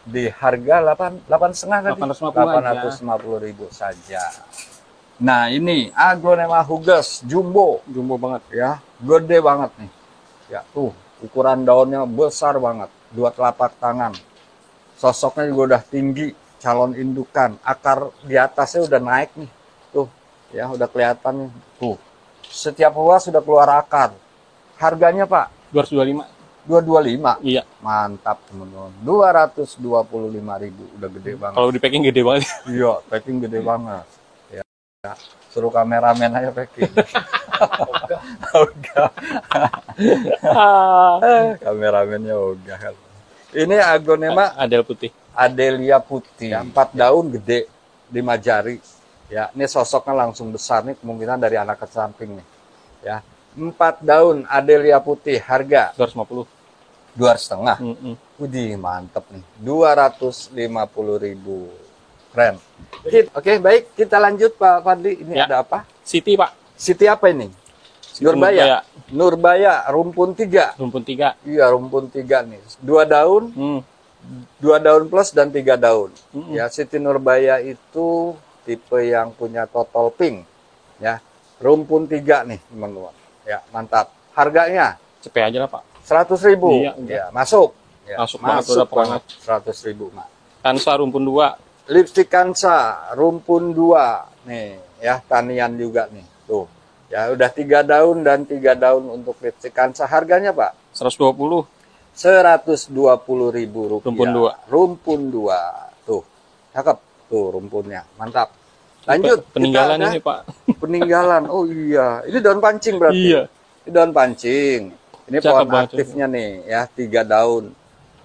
di harga 8,5 tadi. 850.000 saja. Nah, ini Aglonema Hugas jumbo, Jumbo banget. ya. Gede banget nih. Ya, tuh, ukuran daunnya besar banget, 2 telapak tangan. Sosoknya juga udah tinggi, calon indukan. Akar di atasnya udah naik nih. Tuh, ya udah kelihatan nih. Tuh, setiap buah sudah keluar akar. Harganya, Pak? 225. 225. Iya. Mantap, teman-teman. 225.000. Udah gede banget. Kalau di packing gede banget. Iya, packing gede banget. Ya, ya. Suruh kameramen aja packing. Ogah. Kameramennya ogah. Ini Aglonema Adel putih. Adelia putih, ya, 4 daun gede, 5 jari. Ya, ini sosoknya langsung besar nih, kemungkinan dari anak ke samping nih. Ya, 4 daun Adelia putih, harga 250. 2,5. Widih, mantep nih. 250.000. Keren. Oke, baik, kita lanjut Pak Fadli. Ini Ya. ada apa? City Pak. Siti apa ini? Nurbaya. Nurbaya, rumpun 3. Rumpun 3. Iya, rumpun 3 nih. 2 daun. 2 daun plus dan 3 daun. Ya, Siti Nurbaya itu tipe yang punya total pink. Ya, rumpun 3 nih, teman-teman. Ya, mantap. Harganya Cepet aja lah Pak. 100.000. Iya, Ya, masuk. Ya, Masuk banget, udah pokoknya. 100.000, Mak. Kansa rumpun 2. Lipstick Kansa, rumpun 2. Nih, ya, tanian juga nih. Tuh. Ya, udah 3 daun dan 3 daun untuk lipstick Kansa. Harganya, Pak? 120. 120.000 rupiah. Rumpun 2. Rumpun 2. Tuh, cakep. Tuh rumpunnya, mantap. Lanjut. Peninggalan kita ada ini Pak. Peninggalan. Oh iya, ini daun pancing berarti. Iya. Ini daun pancing. Ini Cakep pohon banget, aktifnya nih, ya 3 daun.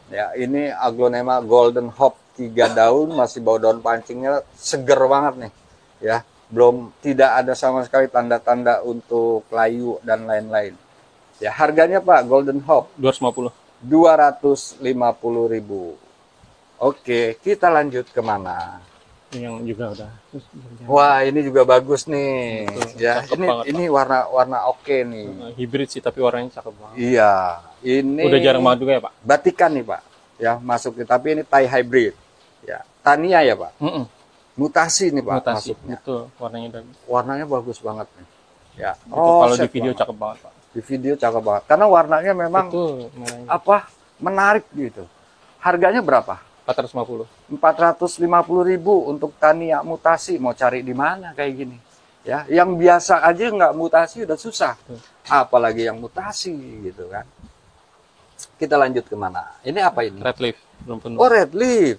Ya, ini Aglonema Golden Hope 3 daun, masih bau daun pancingnya seger banget nih. Ya, belum, tidak ada sama sekali tanda-tanda untuk layu dan lain-lain. Ya, harganya Pak Golden Hope 250. 250.000. Oke, kita lanjut kemana? yang juga udah. Wah, ini juga bagus nih. Betul, Ya, cakep ini banget, ini warna oke nih. Hybrid sih tapi warnanya cakep banget. Iya, ini Udah jarang banget juga ya Pak. batikan nih Pak. Ya, masuk tapi ini Thai hybrid. Ya, Tania ya Pak. Mutasi nih Pak Mutasi, masuknya. betul, warnanya udah. Warnanya bagus banget nih. Ya, Itu kalau di roset video banget. cakep banget Pak. Di video cakep banget. Karena warnanya memang Betul, merahnya. apa? Menarik gitu. Harganya berapa? 450. 450.000 untuk Tania mutasi. Mau cari di mana kayak gini? Ya, yang biasa aja nggak mutasi udah susah. Apalagi yang mutasi gitu kan. Kita lanjut kemana? Ini apa ini? Red leaf, belum penuh. Oh, red leaf.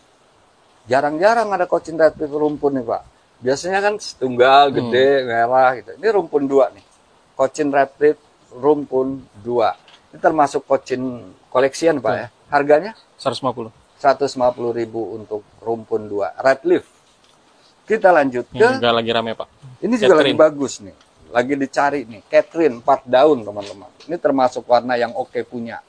Jarang-jarang ada Cochin red leaf rumpun nih Pak. Biasanya kan tunggal, gede, merah gitu. Ini rumpun 2 nih. Cochin red leaf rumpun 2. Ini termasuk Cochin koleksian Pak ya. Harganya 150. 150.000 untuk rumpun 2 red leaf. Kita lanjut Ini ke juga lagi rame Pak. ini juga lagi Catherine. bagus nih. Lagi dicari nih. Catherine 4 daun teman-teman. Ini termasuk warna yang oke punya.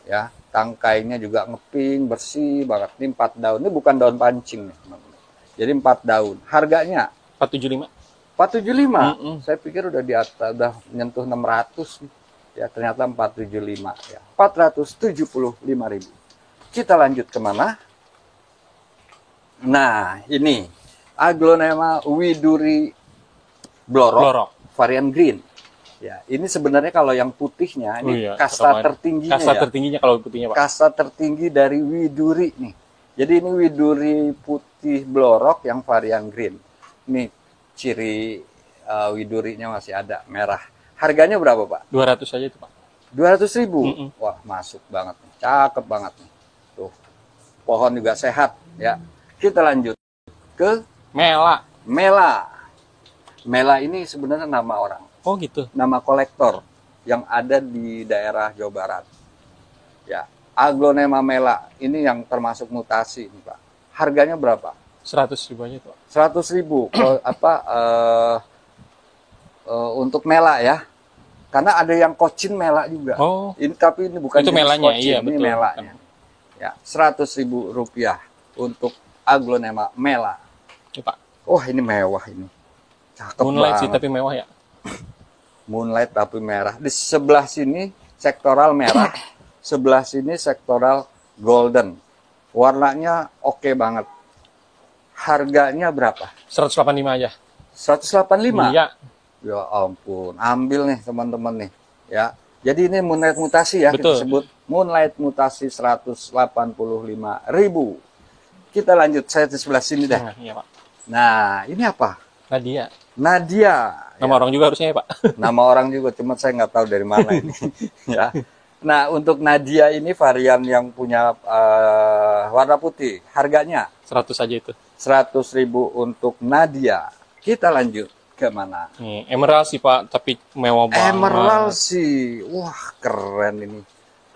Ya, tangkainya juga ngeping, bersih banget. Ini 4 daun. Ini bukan daun pancing nih teman-teman. Jadi 4 daun. Harganya 475. 475. Saya pikir udah di atas, udah menyentuh 600 nih. Ya, ternyata 475 ya. 475.000. Kita lanjut kemana? Nah, ini Aglonema widuri blorok, Blorok. varian green. Ya, ini sebenarnya kalau yang putihnya ini kasta cakep banget. tertingginya Kasta ya. tertingginya kalau putihnya Pak. Kasta tertinggi dari widuri nih. Jadi ini widuri putih blorok yang varian green. Ini ciri widurinya masih ada merah. Harganya berapa Pak? 200 aja itu Pak. 200.000. Wah, masuk banget nih. Cakep banget nih. Tuh. Pohon juga sehat ya. Kita lanjut ke Mela. Mela. Mela ini sebenarnya nama orang. Oh gitu. Nama kolektor yang ada di daerah Jawa Barat. Ya, Aglonema Mela ini yang termasuk mutasi nih, Pak. Harganya berapa? 100.000 aja itu Pak. 100.000. Untuk Mela ya. Karena ada yang Cochin Mela juga. Oh. Ini tapi ini bukan Itu jenis melanya, Cochin, iya, ini betul. melanya. Ya, 100.000 rupiah untuk Aglonema Mela. Ini Pak. Wah, ini mewah ini. Cakep Moonlight banget. sih tapi mewah ya. Moonlight tapi merah. Di sebelah sini sektoral merah, sebelah sini sektoral golden. Warnanya oke banget. Harganya berapa? 185 aja. 185. Iya. Ya ampun, ambil nih teman-teman nih, ya. Jadi ini Moonlight mutasi ya, Betul. kita sebut Moonlight mutasi 185.000. Kita lanjut, saya di sebelah sini dah. Nah, iya Pak. Nah, ini apa? Nadia. Nadia. Nama orang juga harusnya ya Pak. Nama orang juga, cuma saya nggak tahu dari mana ini. Ya. Nah, untuk Nadia ini varian yang punya warna putih. Harganya 100 aja itu. 100.000 untuk Nadia. Kita lanjut ke mana? Nih, emerald sih Pak, tapi mewah banget. Emerald sih. Wah, keren ini.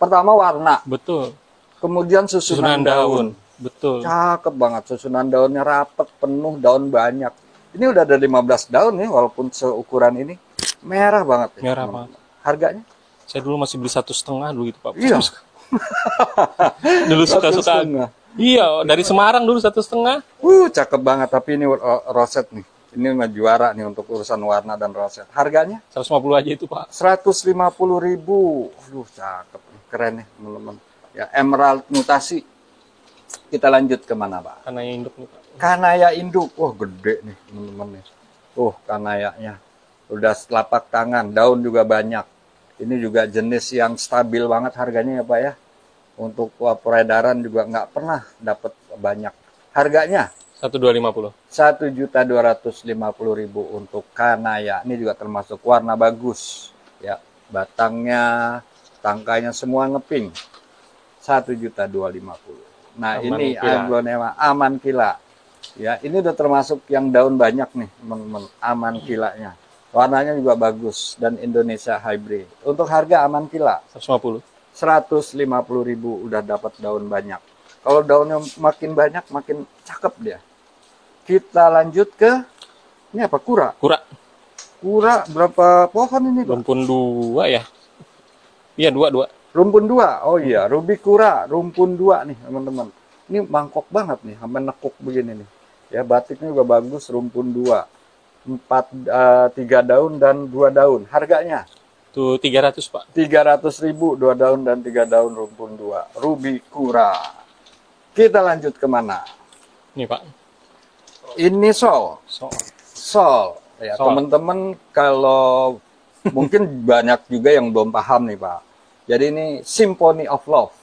Pertama warna, Betul. kemudian susunan daun. Betul. Cakep banget, susunan daunnya rapet, penuh, daun banyak. Ini udah ada 15 daun nih, walaupun seukuran ini. Merah banget. Ya, Merah teman-teman. banget. Harganya? Saya dulu masih beli 1,5 dulu gitu Pak. Iya. Dulu suka-suka. 1,5. Iya, dari Semarang dulu 1,5. Cakep banget, tapi ini roset nih. Ini mah juara nih untuk urusan warna dan roset. Harganya? 150 aja itu Pak. 150.000. Cakep. Keren nih, teman-teman. Ya, emerald mutasi. Kita lanjut kemana, Pak? Karena yang induk nih Pak. Kanaya induk. Wah, gede nih, teman-teman nih. Kanayanya. Udah telapak tangan, daun juga banyak. Ini juga jenis yang stabil banget harganya ya, Pak ya. Untuk peredaran juga nggak pernah dapat banyak. Harganya 1,250. 1.250.000 untuk Kanaya. Ini juga termasuk warna bagus. Ya, batangnya, tangkainya semua ngeping. 1.250.000. Nah, Aman ini Kila. Aglonema Aman Kila. Ya, ini udah termasuk yang daun banyak nih, teman-teman. Aman Kilanya. Warnanya juga bagus dan Indonesia hybrid. Untuk harga Aman Kila 150. 150.000 udah dapat daun banyak. Kalau daunnya makin banyak, makin cakep dia. Kita lanjut ke ini apa? Kura. Kura. Kura berapa pohon ini, Pak? Rumpun 2 ya. Iya, 2. Rumpun 2. Oh iya, ruby kura, rumpun 2 nih, teman-teman. Ini mangkok banget nih, sampai nekuk begini nih. Ya, batiknya juga bagus, rumpun 2. 3 daun dan 2 daun. Harganya Tuh 300 Pak. 300.000, 2 daun dan 3 daun rumpun 2. Ruby Kura. Kita lanjut kemana? Nih Pak. Ini sol. So. Sol. Ya, Sol. teman-teman kalau mungkin banyak juga yang belum paham nih, Pak. Jadi ini Symphony of Love.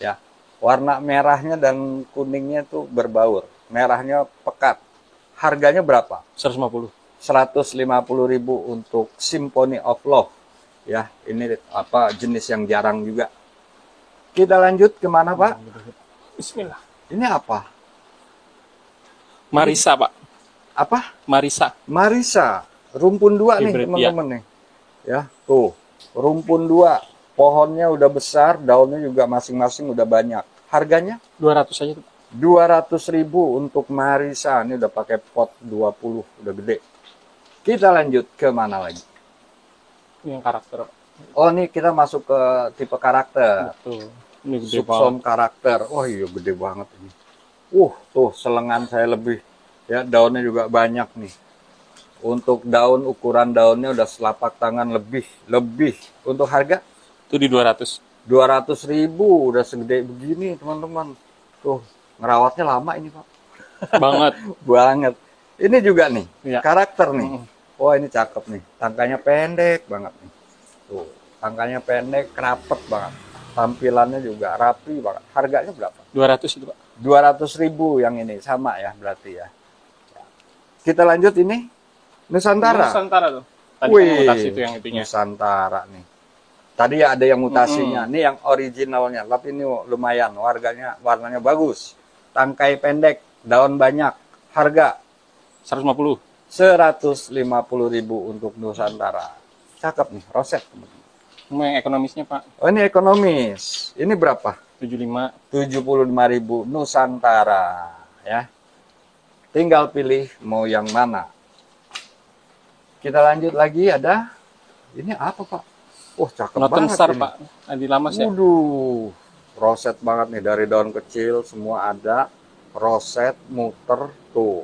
Ya. Warna merahnya dan kuningnya tuh berbaur. Merahnya pekat. Harganya berapa? 150. 150.000 untuk Symphony of Love. Ya, ini apa jenis yang jarang juga. Kita lanjut kemana, Pak? Bismillah. Ini apa? Marisa Pak. Apa? Marisa. Marisa. Rumpun 2 nih, Hybrid, teman-teman nih. Ya, tuh. Rumpun 2. Pohonnya udah besar, daunnya juga masing-masing udah banyak. Harganya 200 aja tuh. 200.000 untuk Marisa. Ini udah pakai pot 20, udah gede. Kita lanjut ke mana lagi? Ini yang karakter Pak. Oh, nih kita masuk ke tipe karakter. Tuh. Ini gede Subsom banget. karakter. Oh iya, gede banget ini. Tuh selengan saya lebih. Ya, daunnya juga banyak nih. Untuk daun, ukuran daunnya udah selapak tangan lebih. Untuk harga Itu di 200. 200.000, udah segede begini, teman-teman. Tuh, ngerawatnya lama ini, Pak. Banget. Banget. Ini juga nih, Iya. karakter nih. Wah, ini cakep nih. Tangkanya pendek banget nih. Tuh, tangkanya pendek, rapet banget. Tampilannya juga rapi banget. Harganya berapa? 200 itu Pak. 200.000 yang ini, sama ya berarti ya. Kita lanjut ini, Nusantara. Nusantara tuh. Tadi Wih, kan mutasi itu yang itunya. Nusantara nih. Tadi ya ada yang mutasinya. Ini yang originalnya, tapi ini lumayan. Warnanya bagus. Tangkai pendek, daun banyak. Harga 150. 150.000 untuk Nusantara. Cakep nih, roset. Cuma yang ekonomisnya Pak. Oh, ini ekonomis. Ini berapa? 75. 75.000 Nusantara. Ya. Tinggal pilih mau yang mana. Kita lanjut lagi, ada. Ini apa, Pak? Cakep Northern banget Star ini. Pak. Adi Lamas ya. Waduh, roset banget nih, dari daun kecil semua ada, roset, muter, tuh.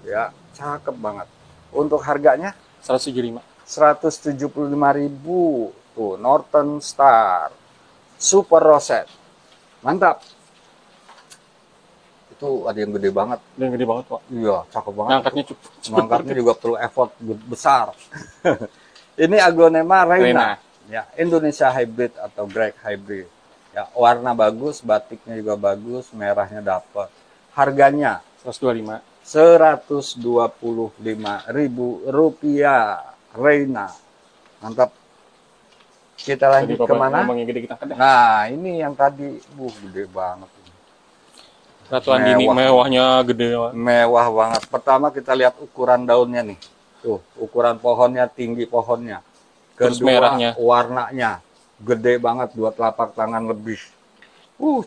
Ya, cakep banget. Untuk harganya 175. 175.000. Tuh, Northern Star. Super roset. Mantap. Itu ada yang gede banget. Dan gede banget Pak. Iya, cakep banget. Ngangkatnya cepet. Mangkatnya juga perlu effort besar. Ini Aglonema Reina. Reina. Ya, Indonesia Hybrid atau Greg Hybrid. Ya, warna bagus, batiknya juga bagus, merahnya dapat. Harganya 125. 125.000 rupiah. Reina. Mantap. Kita lanjut Tadi Bapak kemana? ngomongnya gede kita kedai. Nah, ini yang tadi, gede banget. Ratu Andini Mewah. mewahnya gede banget. Mewah banget. Pertama kita lihat ukuran daunnya nih. Tuh, ukuran pohonnya, tinggi pohonnya. Terus Kedua, merahnya. warnanya gede banget, 2 telapak tangan lebih.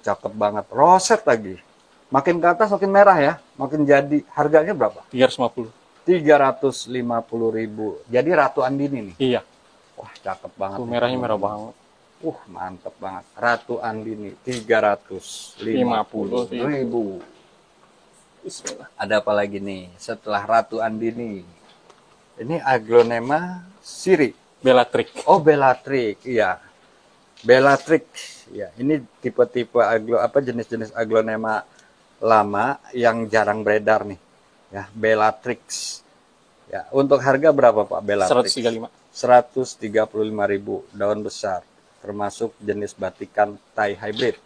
Cakep banget. Roset lagi. Makin ke atas makin merah ya, makin jadi. Harganya berapa? 350. 350.000. Jadi Ratu Andini nih. Iya. Wah, cakep banget. Tuh merahnya merah banget. Mantep banget. Ratu Andini 350.000. Bismillah. Ada apa lagi nih setelah Ratu Andini? Ini Aglonema Siri. Bellatrix. Oh, Bellatrix, iya. Bellatrix, ya. Ini tipe-tipe jenis-jenis Aglonema lama yang jarang beredar nih. Ya, Bellatrix. Ya, untuk harga berapa Pak Bellatrix? 135. 135.000, daun besar, termasuk jenis batikan Thai hybrid.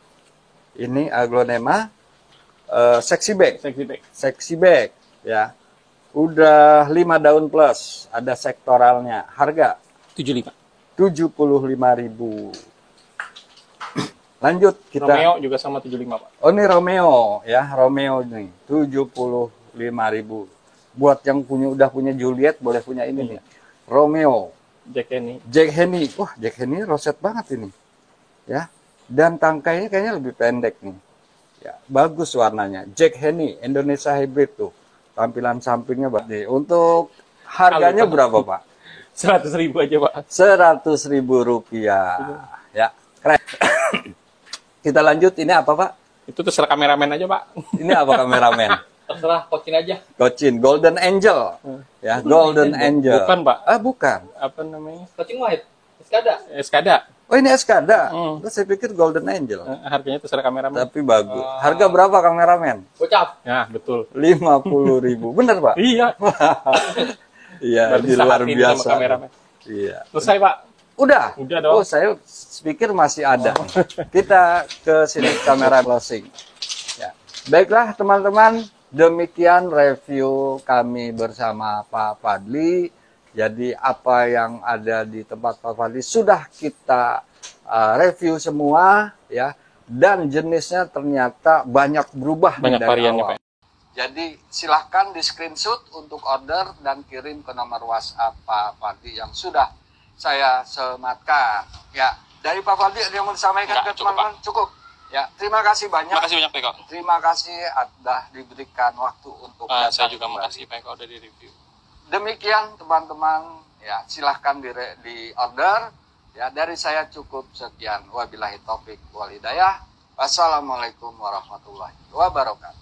Ini Aglonema sexy bag. Sexy bag, ya. Udah 5 daun plus, ada sektoralnya. Harga 75. 75.000. Lanjut kita. Romeo juga sama 75 Pak. Oh, ini Romeo ya, Romeo nih 75.000. Buat yang udah punya Juliet boleh punya ini nih. Romeo. Jack ini. Jack Henny. Wah, Jack Henny roset banget ini. Ya. Dan tangkainya kayaknya lebih pendek nih. Ya, bagus warnanya. Jack Henny Indonesia Hybrid tuh. Tampilan sampingnya nih. Untuk harganya berapa, Pak? 100.000 aja Pak. 100.000 rupiah. Ya, keren. Kita lanjut, ini apa Pak? Itu terserah kameramen aja Pak. Ini apa kameramen? terserah, coachin aja. Cocin, Golden Angel. Ya, Golden Angel. Bukan, Pak. Bukan. Apa namanya? Coaching White, Eskada. Eskada. Oh, ini Eskada. Hmm. Terus saya pikir Golden Angel. Harganya terserah kameramen. Tapi bagus. Harga berapa kameramen? Gocap. Ya, betul. 50.000. Bener, Pak? Iya. Iya, Baru di bisa luar hatiin biasa. sama kameramen. Iya. Selesai, Pak. Udah? Udah dong. Oh, saya pikir masih ada. Kita ke sini kamera closing. Ya. Baiklah, teman-teman. Demikian review kami bersama Pak Fadli. Jadi apa yang ada di tempat Pak Fadli sudah kita review semua, ya. Dan jenisnya ternyata banyak berubah nih Banyak dari variannya, awal. Pak. Jadi silahkan di screenshot untuk order dan kirim ke nomor WhatsApp Pak Fadli yang sudah saya sematkan. Ya, dari Pak Fadli ada yang mau disampaikan Enggak, ke cukup, teman-teman? Cukup. Ya, terima kasih banyak. Terima kasih banyak, Pak Eko. Terima kasih sudah diberikan waktu untuk Saya datang juga kembali. makasih, Pak Eko, udah di review. Demikian teman-teman, ya silahkan di order. Ya, dari saya cukup sekian. Wabillahi taufik wal hidayah. Wassalamualaikum warahmatullahi wabarakatuh.